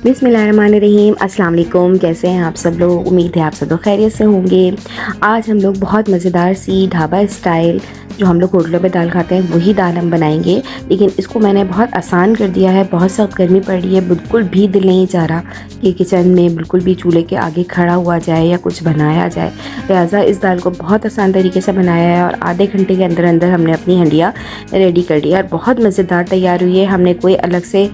बिस्मिल्लाहिर्रहमानिर्रहीम। अस्सलाम वालेकुम। कैसे हैं आप सब लोग? उम्मीद है आप सब लोग खैरियत से होंगे। आज हम लोग बहुत मज़ेदार सी ढाबा स्टाइल जो हम लोग होटलों में दाल खाते हैं वही दाल हम बनाएंगे, लेकिन इसको मैंने बहुत आसान कर दिया है। बहुत सख्त गर्मी पड़ रही है, बिल्कुल भी दिल नहीं चाह रहा कि किचन में बिल्कुल भी चूल्हे के आगे खड़ा हुआ जाए या कुछ बनाया जाए। लिहाजा इस दाल को बहुत आसान तरीके से बनाया है और आधे घंटे के अंदर अंदर हमने अपनी हंडिया रेडी कर ली और बहुत मज़ेदार तैयार हुई है। हमने कोई अलग से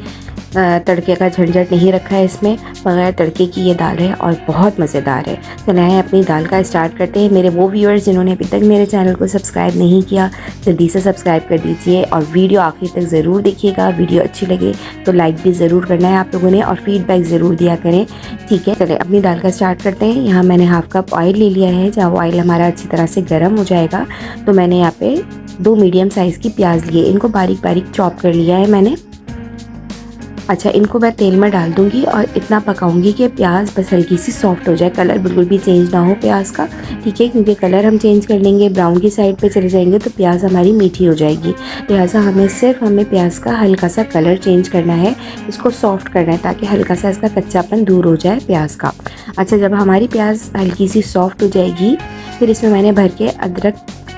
तड़के का झंझट नहीं रखा है, इसमें बगैर तड़के की ये दाल है और बहुत मज़ेदार है। तो नए अपनी दाल का स्टार्ट करते हैं। मेरे वो व्यूअर्स जिन्होंने अभी तक मेरे चैनल को सब्सक्राइब नहीं किया, जल्दी से सब्सक्राइब कर दीजिए और वीडियो आखिर तक ज़रूर देखिएगा। वीडियो अच्छी लगे तो लाइक भी ज़रूर करना है आप लोगों ने और फीडबैक ज़रूर दिया करें, ठीक है। चले अपनी दाल का स्टार्ट करते हैं। यहाँ मैंने हाफ़ कप ऑयल ले लिया है। जब ऑयल हमारा अच्छी तरह से गर्म हो जाएगा तो मैंने यहाँ पे 2 मीडियम साइज़ की प्याज लिए, इनको बारीक बारीक चॉप कर लिया है मैंने। अच्छा, इनको मैं तेल में डाल दूंगी और इतना पकाऊंगी कि प्याज बस हल्की सी सॉफ्ट हो जाए, कलर बिल्कुल भी चेंज ना हो प्याज का, ठीक है। क्योंकि कलर हम चेंज कर लेंगे, ब्राउन की साइड पे चले जाएंगे तो प्याज हमारी मीठी हो जाएगी। लिहाजा हमें प्याज का हल्का सा कलर चेंज करना है, इसको सॉफ्ट करना है ताकि हल्का सा इसका कच्चापन दूर हो जाए प्याज का। अच्छा, जब हमारी प्याज हल्की सी सॉफ्ट हो जाएगी फिर इसमें मैंने भर के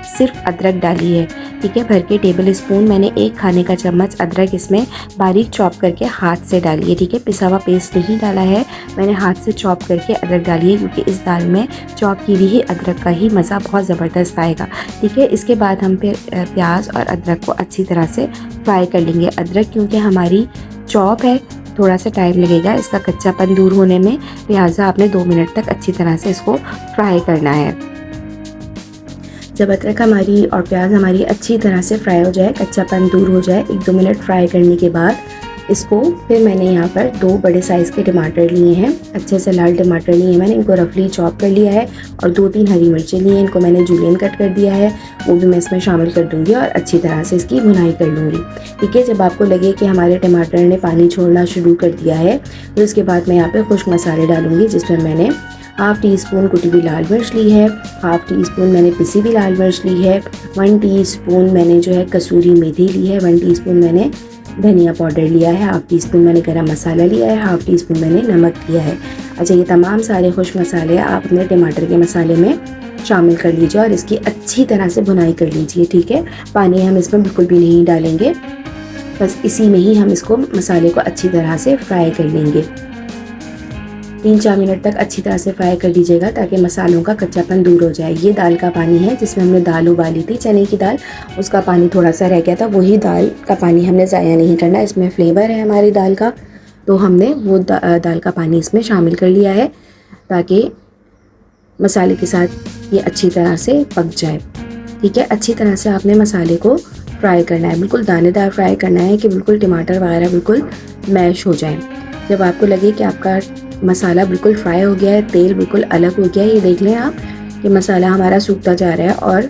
सिर्फ अदरक डाली है, ठीक है। भर के टेबल स्पून मैंने 1 खाने का चम्मच अदरक इसमें बारीक चॉप करके हाथ से डाली है, ठीक है। पिसा हुआ पेस्ट नहीं डाला है, मैंने हाथ से चॉप करके अदरक डाली है क्योंकि इस दाल में चॉप की हुई अदरक का ही मज़ा बहुत ज़बरदस्त आएगा, ठीक है। इसके बाद हम फिर प्याज और अदरक को अच्छी तरह से फ्राई कर लेंगे। अदरक क्योंकि हमारी चॉप है, थोड़ा सा टाइम लगेगा इसका कच्चापन दूर होने में, लिहाजा आपने 2 मिनट तक अच्छी तरह से इसको फ्राई करना है। जब अदरक हमारी और प्याज हमारी अच्छी तरह से फ्राई हो जाए, कच्चापन दूर हो जाए, 1-2 मिनट फ्राई करने के बाद इसको फिर मैंने यहाँ पर 2 बड़े साइज़ के टमाटर लिए हैं, अच्छे से लाल टमाटर लिए हैं मैंने, इनको रफली चॉप कर लिया है और 2-3 हरी मिर्चें ली हैं, इनको मैंने जूलियन कट कर दिया है, वो भी मैं इसमें शामिल कर दूँगी और अच्छी तरह से इसकी भुनाई कर लूँगी, ठीक है। जब आपको लगे कि हमारे टमाटर ने पानी छोड़ना शुरू कर दिया है तो इसके बाद मैं यहाँ पर खुश्क मसाले डालूँगी, जिसमें मैंने हाफ़ टी स्पून कुटी हुई लाल मिर्च ली है, हाफ़ टी स्पून मैंने पिसी हुई लाल मिर्च ली है, 1 टीस्पून मैंने जो है कसूरी मेथी ली है, 1 टीस्पून मैंने धनिया पाउडर लिया है, हाफ़ टी स्पून मैंने गरम मसाला लिया है, हाफ़ टी स्पून मैंने नमक लिया है। अच्छा, ये तमाम सारे खुश्क मसाले आप अपने टमाटर के मसाले में शामिल कर लीजिए और इसकी अच्छी तरह से भुनाई कर लीजिए, ठीक है। पानी हम इसमें बिल्कुल भी नहीं डालेंगे, बस इसी में ही हम इसको मसाले को अच्छी तरह से फ्राई कर लेंगे। 3-4 मिनट तक अच्छी तरह से फ्राई कर लीजिएगा ताकि मसालों का कच्चापन दूर हो जाए। ये दाल का पानी है जिसमें हमने दाल उबाली थी, चने की दाल, उसका पानी थोड़ा सा रह गया था, वही दाल का पानी हमने ज़ाया नहीं करना, इसमें फ्लेवर है हमारी दाल का, तो हमने वो दाल का पानी इसमें शामिल कर लिया है ताकि मसाले के साथ ये अच्छी तरह से पक जाए, ठीक है। अच्छी तरह से आपने मसाले को फ्राई करना है, बिल्कुल दानेदार फ्राई करना है कि बिल्कुल टमाटर वगैरह बिल्कुल मैश हो जाए। जब आपको लगे कि आपका मसाला बिल्कुल फ्राई हो गया है, तेल बिल्कुल अलग हो गया है, ये देख लें आप कि मसाला हमारा सूखता जा रहा है और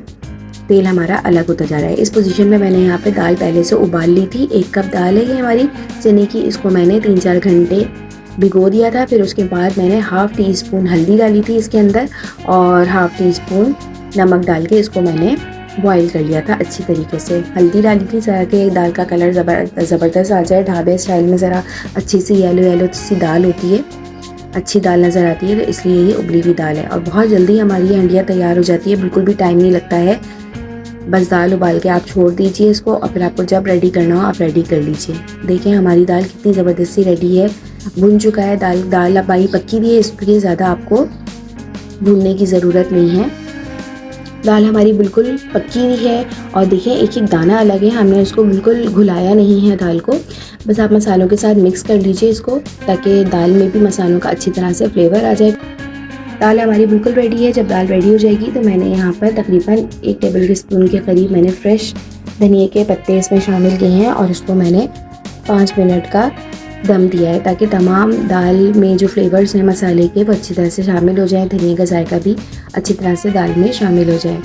तेल हमारा अलग होता जा रहा है। इस पोजीशन में मैंने यहाँ पे दाल पहले से उबाल ली थी, 1 कप दाल है ये हमारी चने की, इसको मैंने 3-4 घंटे भिगो दिया था। फिर उसके बाद मैंने हाफ़ टी स्पून हल्दी डाली थी इसके अंदर और हाफ़ टी स्पून नमक डाल के इसको मैंने बॉईल कर लिया था अच्छी तरीके से। हल्दी डाली थी ज़रा कि दाल का कलर ज़बरदस्त आ जाए, ढाबे स्टाइल में ज़रा अच्छी सी येलो सी दाल होती है, अच्छी दाल नज़र आती है, तो इसलिए ये उबली हुई दाल है और बहुत जल्दी हमारी ये हंडिया तैयार हो जाती है, बिल्कुल भी टाइम नहीं लगता है। बस दाल उबाल के आप छोड़ दीजिए इसको और फिर आपको जब रेडी करना हो आप रेडी कर लीजिए। देखें हमारी दाल कितनी ज़बरदस्ती रेडी है, भुन चुका है दाल अब हमारी पक्की भी है, इसलिए ज़्यादा आपको भूनने की ज़रूरत नहीं है। दाल हमारी बिल्कुल पक्की हुई है और देखिए एक दाना अलग है, हमने उसको बिल्कुल घुलाया नहीं है दाल को, बस आप मसालों के साथ मिक्स कर लीजिए इसको ताकि दाल में भी मसालों का अच्छी तरह से फ्लेवर आ जाए। दाल हमारी बिल्कुल रेडी है। जब दाल रेडी हो जाएगी तो मैंने यहाँ पर तकरीबन 1 टेबल स्पून के करीब मैंने फ्रेश धनिए के पत्ते इसमें शामिल किए हैं और इसको मैंने 5 मिनट का दम दिया है ताकि तमाम दाल में जो फ्लेवर्स हैं मसाले के वो अच्छी तरह से शामिल हो जाए, धनिया का जायका भी अच्छी तरह से दाल में शामिल हो जाए।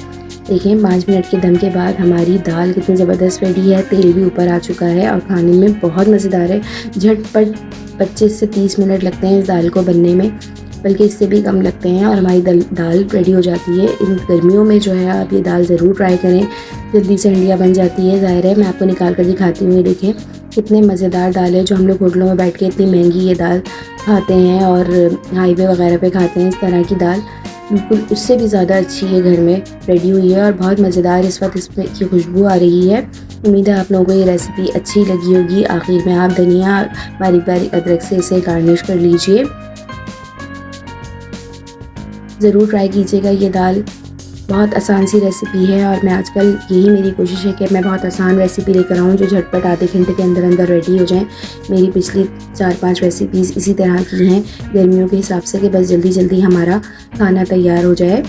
देखिए 5 मिनट के दम के बाद हमारी दाल कितनी ज़बरदस्त रेडी है, तेल भी ऊपर आ चुका है और खाने में बहुत मज़ेदार है। झटपट 25 से 30 मिनट लगते हैं इस दाल को बनने में, बल्कि इससे भी कम लगते हैं और हमारी दाल रेडी हो जाती है। इन गर्मियों में जो है आप ये दाल ज़रूर ट्राई करें, जल्दी से हंडिया बन जाती है। ज़ाहिर है मैं आपको निकाल कर दिखाती हूँ। ये देखें कितने मज़ेदार दाल है, जो हम लोग होटलों में बैठ के इतनी महंगी ये दाल खाते हैं और हाईवे वगैरह पे खाते हैं। इस तरह की दाल बिल्कुल उससे भी ज़्यादा अच्छी ये घर में रेडी हुई है और बहुत मज़ेदार इस वक्त इसमें की खुशबू आ रही है। उम्मीद है आप लोगों को ये रेसिपी अच्छी लगी होगी। आखिर में आप धनिया बारीक बारीक अदरक से इसे गार्निश कर लीजिए। ज़रूर ट्राई कीजिएगा ये दाल, बहुत आसान सी रेसिपी है और मैं आजकल यही मेरी कोशिश है कि मैं बहुत आसान रेसिपी लेकर आऊँ जो झटपट आधे घंटे के अंदर अंदर रेडी हो जाएं। मेरी पिछली 4-5 रेसिपीज़ इसी तरह की हैं गर्मियों के हिसाब से, कि बस जल्दी जल्दी हमारा खाना तैयार हो जाए।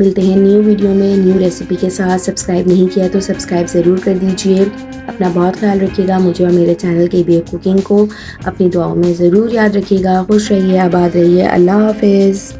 मिलते हैं न्यू वीडियो में न्यू रेसिपी के साथ। सब्सक्राइब नहीं किया तो सब्सक्राइब ज़रूर कर दीजिए। अपना बहुत ख्याल रखिएगा, मुझे और मेरे चैनल KBF कुकिंग को अपनी दुआओं में ज़रूर याद रखिएगा। खुश रहिए, आबाद रहिए। अल्लाह हाफिज़।